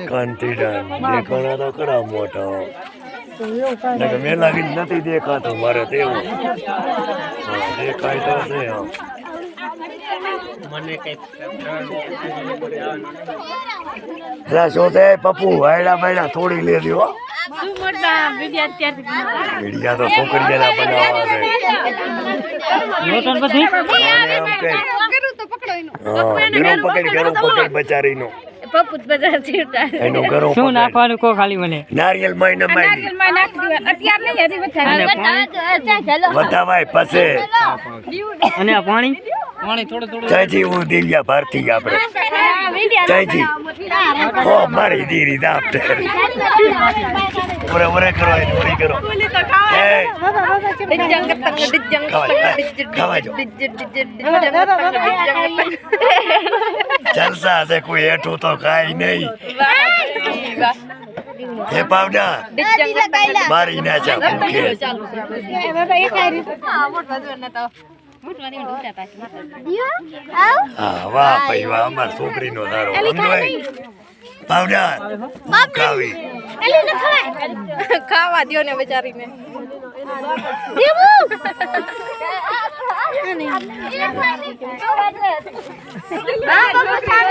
કાંતિડાન દેખાણા તો ખરા મોટા મેલા નથી દેખાતો મારે તેવું દેખાય તો છે શું છે પપ્પુ વાયડા બાયડા થોડી લેજો મીડિયા તો છોકરીઓના બનાવવા છે પકડ બચારીનો શું નાખવાનું કો ખાલી મને નારિયેલ માં બતાવાય પછી અને પાણી પાણી થોડું ચાજી હું દિલિયા ભારતી આપણે ચાજી ઓ મારી દીરી દાપતે ઓરે ઓરે કરો ઓરી કરો જલસા છે કોઈ હેઠું તો કાઈ નહીં હે પાવડા મારી ના ચા હા વાહ ભાઈ વાહ અમાર છોકરી નો સારો પાવડા ખાવી ખાવા દો ને બચારીને